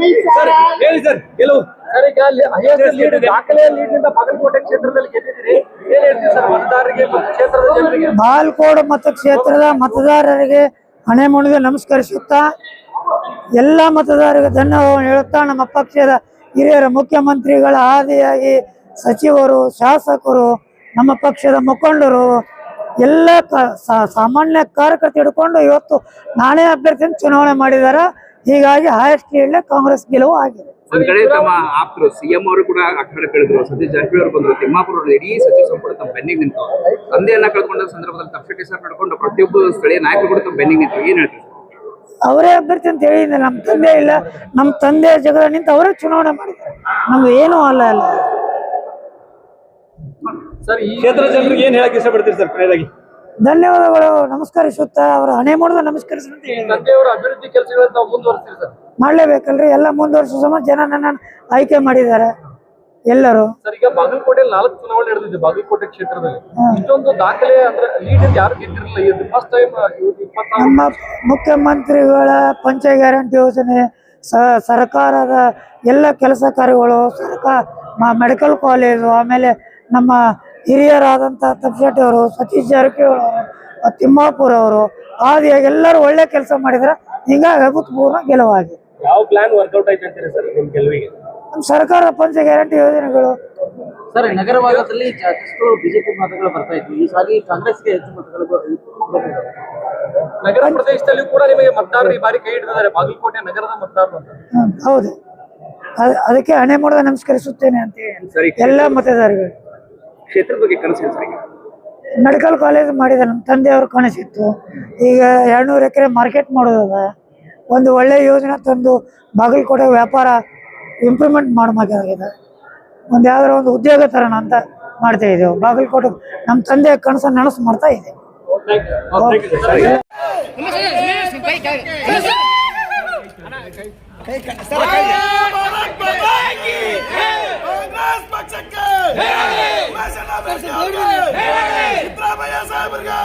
ಹೇಳಿ ಸರ್ ಗೆಲುವು ಸರ್. ಈಗ ಲೀಡ್ ದಾಖಲೆ ಲೀಡ್ನಿಂದ ಬಾಗಲಕೋಟೆ ಕ್ಷೇತ್ರದಲ್ಲಿ ಗೆದ್ದಿದ್ದೀರಿ, ಏನ್ ಹೇಳ್ತೀವಿ ಸರ್ ಮತದಾರರಿಗೆ ಮತ್ತು ಕ್ಷೇತ್ರದ ಜನರಿಗೆ? ಬಾಗಲಕೋಟೆ ಮತಕ್ಷೇತ್ರದ ಮತದಾರರಿಗೆ ಹಣೆ ಮುಣಿದು ನಮಸ್ಕರಿಸುತ್ತಾ ಎಲ್ಲ ಮತದಾರರಿಗೆ ಧನ್ಯವಾದ ಹೇಳುತ್ತಾ, ನಮ್ಮ ಪಕ್ಷದ ಹಿರಿಯರ ಮುಖ್ಯಮಂತ್ರಿಗಳ ಆದಿಯಾಗಿ ಸಚಿವರು, ಶಾಸಕರು, ನಮ್ಮ ಪಕ್ಷದ ಮುಖಂಡರು ಎಲ್ಲ ಸಾಮಾನ್ಯ ಕಾರ್ಯಕರ್ತರು ಹಿಡ್ಕೊಂಡು ಇವತ್ತು ನಾನೇ ಅಭ್ಯರ್ಥಿಯನ್ನು ಚುನಾವಣೆ ಮಾಡಿದ್ದಾರೆ. ಹೀಗಾಗಿ ಹೈಯೆಸ್ಟ್ ಲೀಡ್ ಕಾಂಗ್ರೆಸ್ ಗೆಲುವು ಆಗಿದೆ. ಒಂದ್ ಕಡೆ ತಮ್ಮ ಆಪ್ತರು ಸಿಎಂ ಅವರು ಕೂಡ ಅಖಾಡೆ ಕಳೆದ್ರು, ಸತೀಶ್ ಜಾರಕಿಹೊಳಿ ಅವರು ಬಂದರು, ತಿಮ್ಮಾಪುರ ಅವರು ಇಡೀ ಸಚಿವ ಸಂಪುಟ ತಮ್ಮ ಬೆನ್ನಿಗೆ ನಿಂತು ತಂದೆಯನ್ನ ಕಳ್ಕೊಂಡ ಸಂದರ್ಭದಲ್ಲಿ ತಪ್ಪಶೆಟ್ಟಿ ಸರ್ ನಡ್ಕೊಂಡು ಪ್ರತಿಯೊಬ್ಬ ಸ್ಥಳೀಯ ನಾಯಕರು ಕೂಡ ತಮ್ಮ ಬೆನ್ನಿಗೆ ನಿಂತು. ಏನ್ ಹೇಳ್ತಾರೆ? ಅವರೇ ಅಭ್ಯರ್ಥಿ ಅಂತ ಹೇಳಿದ್ರೆ ನಮ್ಮ ತಂದೆ ಇಲ್ಲ, ನಮ್ಮ ತಂದೆ ಜಗಳ ನಿಂತು ಅವರೇ ಚುನಾವಣೆ ಮಾಡಿದ್ದಾರೆ. ನಮ್ದು ಏನೂ ಅಲ್ಲ ಸರ್ ಈ ಕ್ಷೇತ್ರದ ಜನರಿಗೆ ಏನ್ ಹೇಳಕ್ ಇಷ್ಟಪಡ್ತೀರಿ ಸರ್? ಕೊನೆಯದಾಗಿ ಧನ್ಯವಾದಗಳು ನಮಸ್ಕರಿಸುತ್ತಾ ಅವರ ಹಣೆ ಮುಡಿದು ನಮಸ್ಕರಿಸುವಂತ ಹೇಳಿ. ತಂದೆಯವರ ಅಭಿವೃದ್ಧಿ ಕೆಲಸಗಳನ್ನ ನಾವು ಮುಂದುವರಿಸ್ತೀವಿ ಸರ್. ಮಾಡ್ಲೇಬೇಕಲ್ರಿ, ಎಲ್ಲ ಮುಂದುವರಿಸುವ ಸಮ ಜನ ನನ್ನ ಆಯ್ಕೆ ಮಾಡಿದ್ದಾರೆ ಎಲ್ಲರೂ. ಸರ್ ಈಗ ಬಾಗಲಕೋಟೆಯಲ್ಲಿ 4 ಚುನಾವಣೆ ನಡೆದಿದೆ. ಬಾಗಲಕೋಟೆ ಕ್ಷೇತ್ರದಲ್ಲಿ ಇಷ್ಟೊಂದು ದಾಖಲೆ ಅಂದ್ರೆ ಲೀಡ್ ಯಾರು ಗೆದ್ದಿರಲಿಲ್ಲ. ಇದು ಫಸ್ಟ್ ಟೈಮ್. ನಮ್ಮ ಮುಖ್ಯಮಂತ್ರಿಗಳ ಪಂಚ ಗ್ಯಾರಂಟಿ ಯೋಜನೆ, ಸರ್ಕಾರದ ಎಲ್ಲ ಕೆಲಸ ಕಾರ್ಯಗಳು, ಮೆಡಿಕಲ್ ಕಾಲೇಜು, ಆಮೇಲೆ ನಮ್ಮ ಹಿರಿಯರಾದಂಥ ತಪ್ಪಶೆಟ್ಟಿ ಅವರು, ಸತೀಶ್ ಜಾರಕಿಹೊಳಿ ಅವರು, ತಿಮ್ಮಾಪುರ ಅವರು ಆದಿಯಾಗಿ ಎಲ್ಲರೂ ಒಳ್ಳೆ ಕೆಲಸ ಮಾಡಿದ್ರೆ ಹಿಂಗಾಗಿ ಅಭೂತಪೂರ್ವ ಗೆಲುವಾಗಿದೆ. ಯಾವ ಪ್ಲಾನ್ ವರ್ಕೌಟ್ ಆಯ್ತು ಅಂತೀರಿ ಸರ್ ನಿಮ್ಮ ಗೆಲುವಿಗೆ? ನಮ್ಮ ಸರ್ಕಾರದ ಪಂಚ ಗ್ಯಾರಂಟಿ ಯೋಜನೆಗಳು. ಸರ್, ನಗರ ಭಾಗದಲ್ಲಿ ಸಾಕಷ್ಟು ಬಿಜೆಪಿ ಮತಗಳು ಬರ್ತಾ ಇದ್ವು. ಈ ಸಾರಿ ಕಾಂಗ್ರೆಸ್ಗೆ ಹೆಚ್ಚು ಮತಗಳು. ನಗರ ಪ್ರದೇಶದಲ್ಲಿ ಕೂಡ ನಿಮಗೆ ಮತದಾರರು ಈ ಬಾರಿ ಕೈ ಹಿಡಿದಿದ್ದಾರೆ, ಬಾಗಲಕೋಟೆ ನಗರದ ಮತದಾರರು ಅಂತ. ಹೌದು, ಅದಕ್ಕೆ ಹಣೆ ಮುಡಿದು ನಮಸ್ಕರಿಸುತ್ತೇನೆ ಅಂತ ಹೇಳಿ ಎಲ್ಲ ಮತದಾರಗಳು. ಕ್ಷೇತ್ರದ ಬಗ್ಗೆ ಕನಸು ಸರ್? ಮೆಡಿಕಲ್ ಕಾಲೇಜ್ ಮಾಡಿದ ನಮ್ಮ ತಂದೆಯವ್ರ ಕನಸಿತ್ತು. ಈಗ 200 ಎಕರೆ ಮಾರ್ಕೆಟ್ ಮಾಡೋದ, ಒಂದು ಒಳ್ಳೆ ಯೋಜನೆ ತಂದು ಬಾಗಲಕೋಟೆ ವ್ಯಾಪಾರ ಇಂಪ್ರೂವ್ಮೆಂಟ್ ಮಾಡಬೇಕಾಗಿದೆ. ಒಂದು ಯಾವ್ದಾರ ಒಂದು ಉದ್ಯೋಗ ತರೋಣ ಅಂತ ಮಾಡ್ತಾ ಇದ್ದೇವೆ. ಬಾಗಲಕೋಟೆ ನಮ್ಮ ತಂದೆ ಕನಸನ್ನು ನನಸು ಮಾಡ್ತಾ ಇದೆ. ಸಿದ್ದರಾಮಯ್ಯ ಸಾಹೇಬರಿಗೆ